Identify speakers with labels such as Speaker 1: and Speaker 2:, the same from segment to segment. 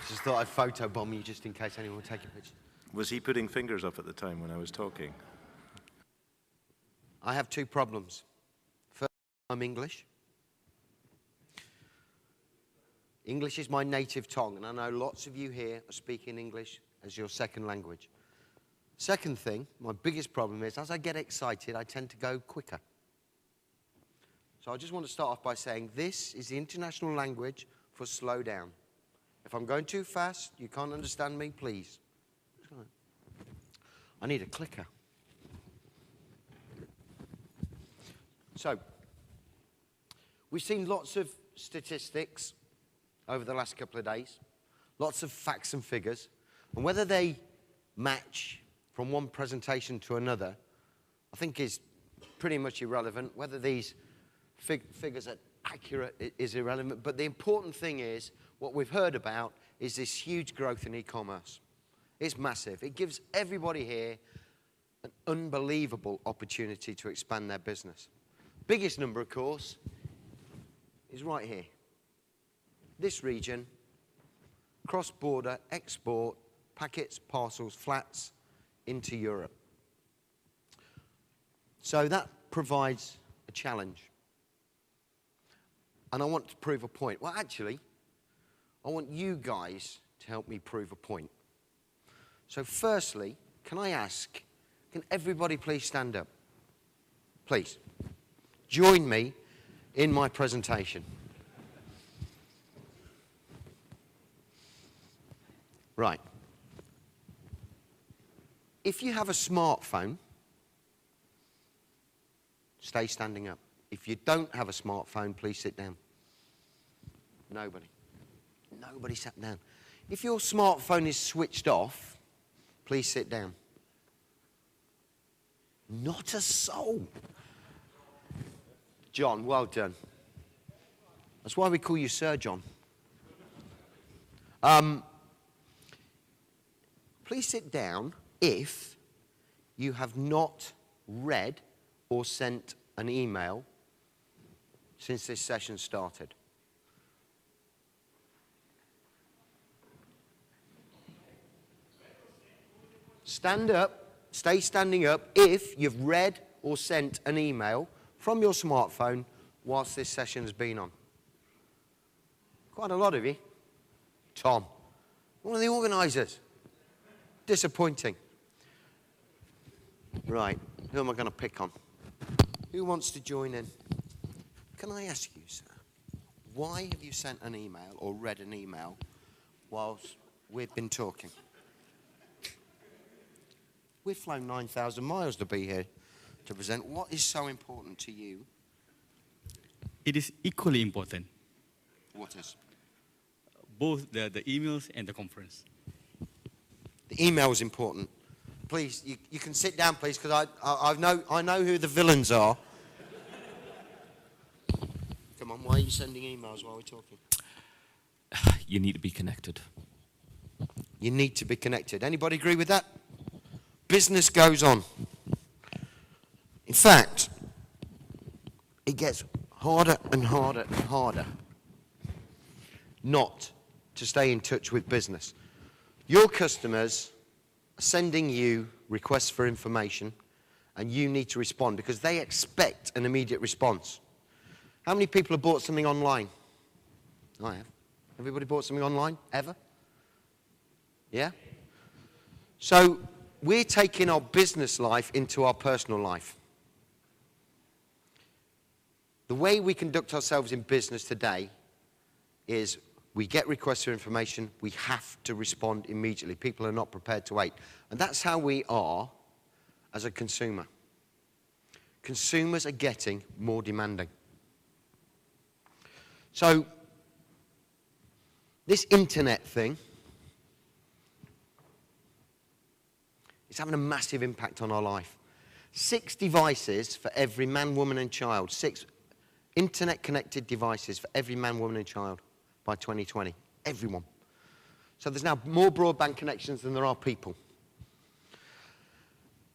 Speaker 1: Just thought I'd photobomb you just in case anyone would take a picture.
Speaker 2: Was he putting fingers up at the time when I was talking?
Speaker 1: I have two problems. First, I'm English. English is my native tongue, and I know lots of you here are speaking English as your second language. Second thing, my biggest problem is, as I get excited, I tend to go quicker. So I just want to start off by saying this is the international language for slow down. If I'm going too fast, you can't understand me, please. I need a clicker. So, we've seen lots of statistics over the last couple of days, lots of facts and figures, and whether they match from one presentation to another, I think is pretty much irrelevant. Whether these figures are accurate is irrelevant, but the important thing is, what we've heard about is this huge growth in e-commerce. It's massive. It gives everybody here an unbelievable opportunity to expand their business. Biggest number, of course, is right here. This region, cross-border export, packets, parcels, flats into Europe. So that provides a challenge. And I want to prove a point. Well, actually, I want you guys to help me prove a point. So firstly, can I ask, can everybody please stand up? Please. Join me in my presentation. Right. If you have a smartphone, stay standing up. If you don't have a smartphone, please sit down. Nobody. Nobody sat down. If your smartphone is switched off, please sit down. Not a soul. John, well done. That's why we call you Sir John. Please sit down if you have not read or sent an email since this session started. Stand up, stay standing up if you've read or sent an email from your smartphone whilst this session has been on. Quite a lot of you. Tom, one of the organisers. Disappointing. Right, who am I going to pick on? Who wants to join in? Can I ask you, sir, why have you sent an email or read an email whilst we've been talking? We've flown 9,000 miles to be here to present. What is so important to you?
Speaker 3: It is equally important.
Speaker 1: What is?
Speaker 3: Both the emails and the conference.
Speaker 1: The email is important. Please, you can sit down, please, because I know who the villains are. Come on, why are you sending emails while we're talking?
Speaker 4: You need to be connected.
Speaker 1: You need to be connected. Anybody agree with that? Business goes on. In fact, it gets harder and harder and harder not to stay in touch with business. Your customers are sending you requests for information, and you need to respond because they expect an immediate response. How many people have bought something online? I have. Everybody bought something online? Ever? Yeah? So we're taking our business life into our personal life. The way we conduct ourselves in business today is we get requests for information, we have to respond immediately. People are not prepared to wait. And that's how we are as a consumer. Consumers are getting more demanding. So, this internet thing is having a massive impact on our life. 6 devices for every man, woman and child. 6 internet-connected devices for every man, woman and child by 2020. Everyone. So there's now more broadband connections than there are people.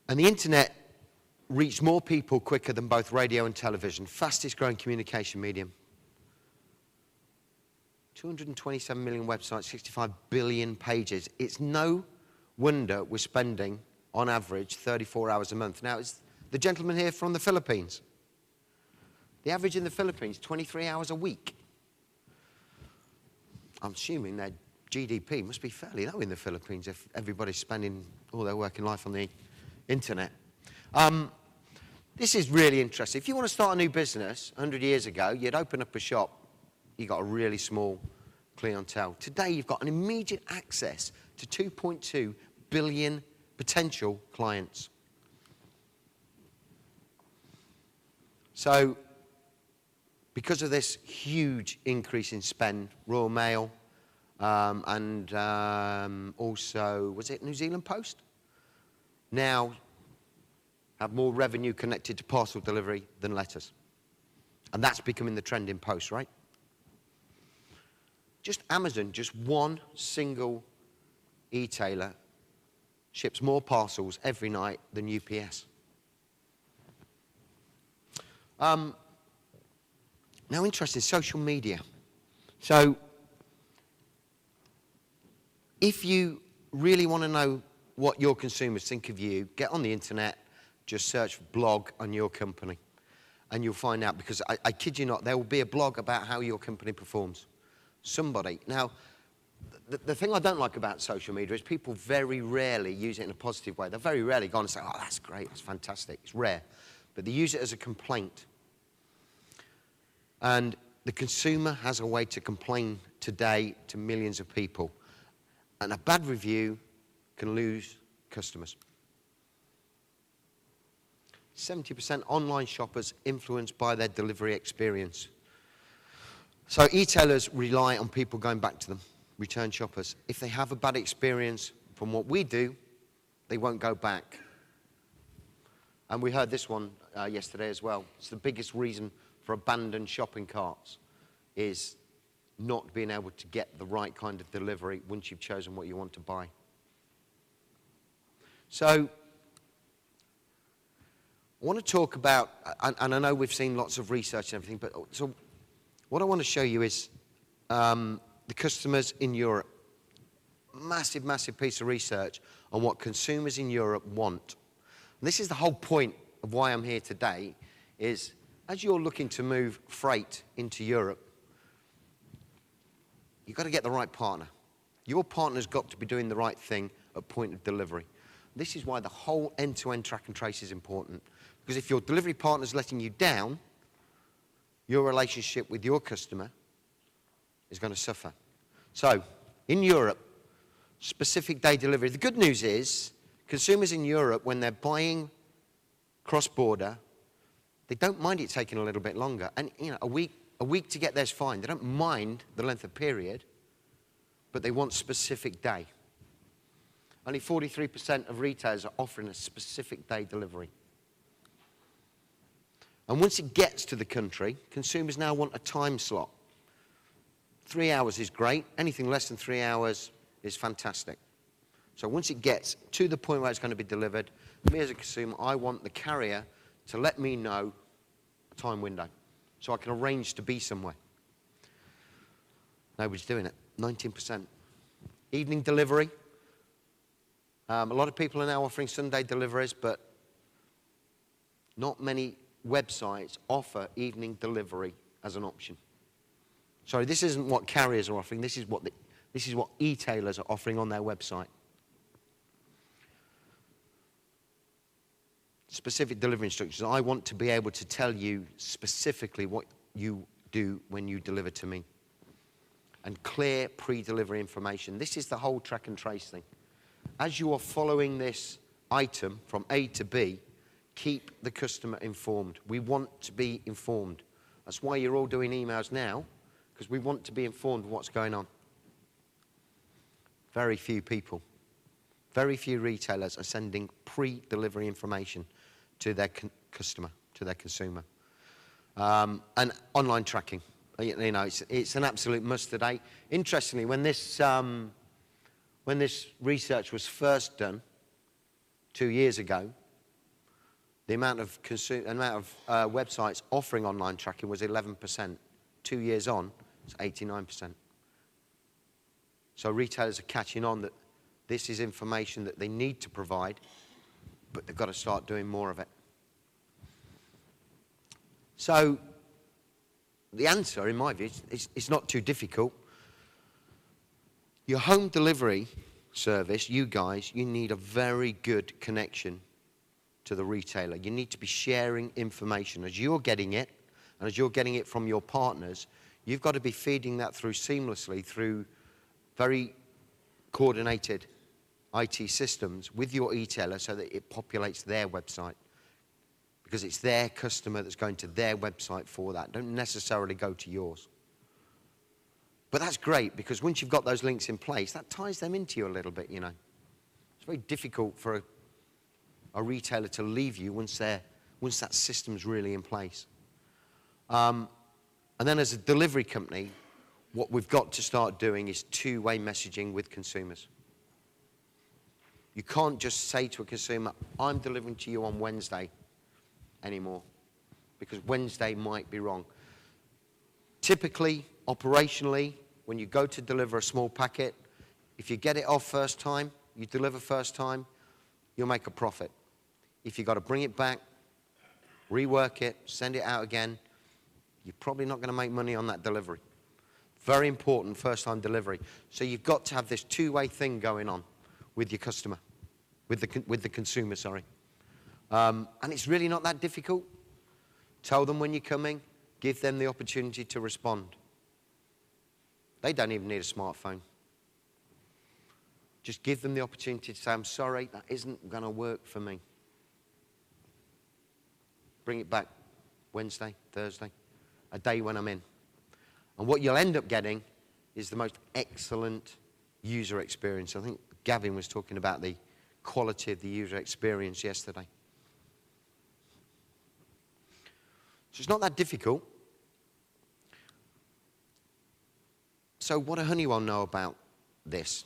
Speaker 1: And the internet reached more people quicker than both radio and television. Fastest growing communication medium. 227 million websites, 65 billion pages. It's no wonder we're spending, on average, 34 hours a month. Now, it's the gentleman here from the Philippines. The average in the Philippines, 23 hours a week. I'm assuming their GDP must be fairly low in the Philippines if everybody's spending all their working life on the internet. This is really interesting. If you want to start a new business, 100 years ago, you'd open up a shop, you got a really small clientele. Today, you've got an immediate access to 2.2 billion potential clients. So, because of this huge increase in spend, Royal Mail and also, was it New Zealand Post? Now have more revenue connected to parcel delivery than letters. And that's becoming the trend in post, right? Just Amazon, just one single e-tailer ships more parcels every night than UPS. Now, interesting, social media. So, if you really want to know what your consumers think of you, get on the internet, just search blog on your company, and you'll find out, because I kid you not, there will be a blog about how your company performs. Somebody. Now, the thing I don't like about social media is people very rarely use it in a positive way. They're very rarely going to say, oh, that's great, that's fantastic. It's rare. But they use it as a complaint. And the consumer has a way to complain today to millions of people. And a bad review can lose customers. 70% online shoppers influenced by their delivery experience. So e-tailers rely on people going back to them, return shoppers. If they have a bad experience from what we do, they won't go back. And we heard this one yesterday as well. It's the biggest reason for abandoned shopping carts is not being able to get the right kind of delivery once you've chosen what you want to buy. So, I want to talk about, and I know we've seen lots of research and everything, but so what I want to show you is the customers in Europe. Massive, massive piece of research on what consumers in Europe want. And this is the whole point of why I'm here today, is as you're looking to move freight into Europe, you've got to get the right partner. Your partner's got to be doing the right thing at point of delivery. This is why the whole end-to-end track and trace is important. Because if your delivery partner's letting you down, your relationship with your customer is going to suffer. So, in Europe, specific day delivery. The good news is, consumers in Europe, when they're buying cross-border, they don't mind it taking a little bit longer. And, you know, a week to get there's fine. They don't mind the length of period, but they want specific day. Only 43% of retailers are offering a specific day delivery. And once it gets to the country, consumers now want a time slot. 3 hours is great. Anything less than 3 hours is fantastic. So once it gets to the point where it's going to be delivered, me as a consumer, I want the carrier to let me know a time window so I can arrange to be somewhere. Nobody's doing it. 19%. Evening delivery. A lot of people are now offering Sunday deliveries, but not many websites offer evening delivery as an option. Sorry, this isn't what carriers are offering. This is what e-tailers are offering on their website. Specific delivery instructions. I want to be able to tell you specifically what you do when you deliver to me. And clear pre-delivery information. This is the whole track and trace thing. As you are following this item from A to B, keep the customer informed. We want to be informed. That's why you're all doing emails now, because we want to be informed of what's going on. Very few people, very few retailers are sending pre-delivery information to their customer, to their consumer. And online tracking. You know, it's an absolute must today. Interestingly, when this research was first done 2 years ago, the amount of websites offering online tracking was 11%. 2 years on, it's 89%. So retailers are catching on that this is information that they need to provide, but they've got to start doing more of it. So the answer, in my view, is not too difficult. Your home delivery service, you guys, you need a very good connection to the retailer. You need to be sharing information. As you're getting it, and as you're getting it from your partners, you've got to be feeding that through seamlessly through very coordinated IT systems with your retailer so that it populates their website. Because it's their customer that's going to their website for that. Don't necessarily go to yours. But that's great, because once you've got those links in place, that ties them into you a little bit, you know. It's very difficult for a retailer to leave you once that system's really in place. And then as a delivery company, what we've got to start doing is two-way messaging with consumers. You can't just say to a consumer, I'm delivering to you on Wednesday anymore, because Wednesday might be wrong. Typically, operationally, when you go to deliver a small packet, if you get it off first time, you deliver first time, you'll make a profit. If you've got to bring it back, rework it, send it out again, you're probably not going to make money on that delivery. Very important first-time delivery. So you've got to have this two-way thing going on with your customer, with the consumer, sorry. And it's really not that difficult. Tell them when you're coming, give them the opportunity to respond. They don't even need a smartphone. Just give them the opportunity to say, I'm sorry, that isn't going to work for me. Bring it back Wednesday, Thursday, a day when I'm in. And what you'll end up getting is the most excellent user experience. I think Gavin was talking about the quality of the user experience yesterday. So it's not that difficult. So what do Honeywell know about this?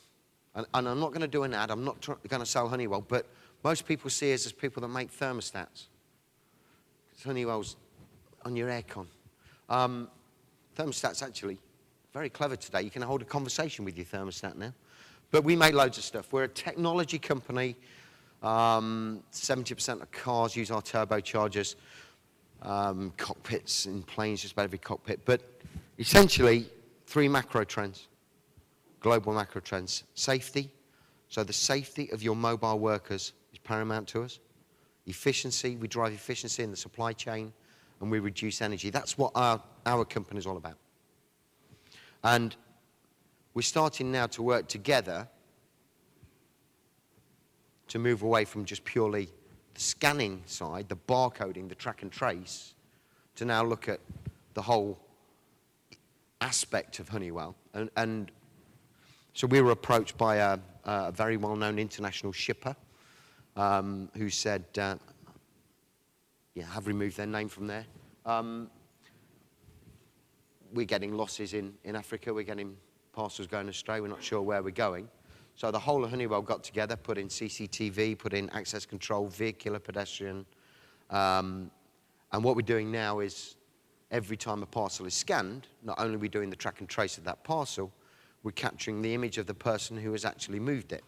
Speaker 1: And I'm not going to do an ad. I'm not going to sell Honeywell. But most people see us as people that make thermostats. Because Honeywell's on your aircon. Thermostat's actually very clever today. You can hold a conversation with your thermostat now. But we make loads of stuff. We're a technology company. 70% of cars use our turbochargers. Cockpits in planes, just about every cockpit. But essentially, three macro trends, global macro trends. Safety, so the safety of your mobile workers is paramount to us. Efficiency, we drive efficiency in the supply chain, and we reduce energy. That's what our company is all about. And we're starting now to work together to move away from just purely the scanning side, the barcoding, the track and trace, to now look at the whole aspect of Honeywell. And so we were approached by a very well-known international shipper who said, have removed their name from there. We're getting losses in Africa. We're getting parcels going astray. We're not sure where we're going. So the whole of Honeywell got together, put in CCTV, put in access control, vehicular, pedestrian. And what we're doing now is every time a parcel is scanned, not only are we doing the track and trace of that parcel, we're capturing the image of the person who has actually moved it.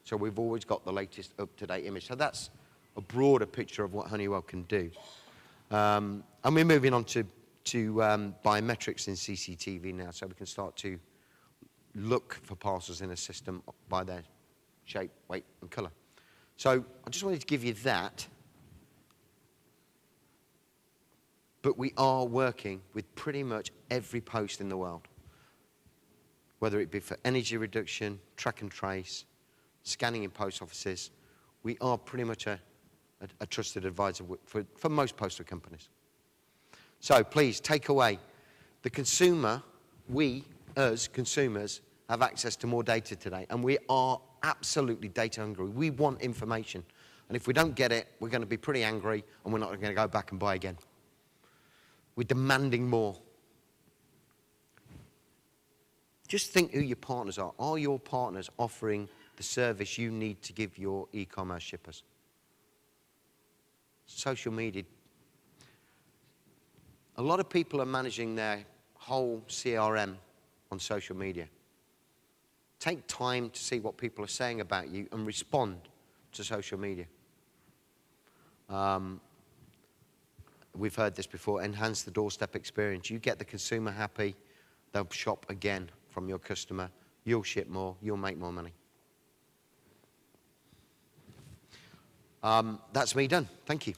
Speaker 1: So we've always got the latest up-to-date image. So that's a broader picture of what Honeywell can do. And we're moving on to biometrics in CCTV now, so we can start to look for parcels in a system by their shape, weight, and colour. So I just wanted to give you that. But we are working with pretty much every post in the world, whether it be for energy reduction, track and trace, scanning in post offices. We are pretty much a trusted advisor for most postal companies. So please take away the consumer. We, as consumers, have access to more data today, and we are absolutely data hungry. We want information, and if we don't get it, we're going to be pretty angry, and we're not going to go back and buy again. We're demanding more. Just think who your partners are. Are your partners offering the service you need to give your e-commerce shippers? Social media. A lot of people are managing their whole CRM on social media. Take time to see what people are saying about you and respond to social media. We've heard this before, enhance the doorstep experience. You get the consumer happy, they'll shop again from your customer, you'll ship more, you'll make more money. That's me done. Thank you.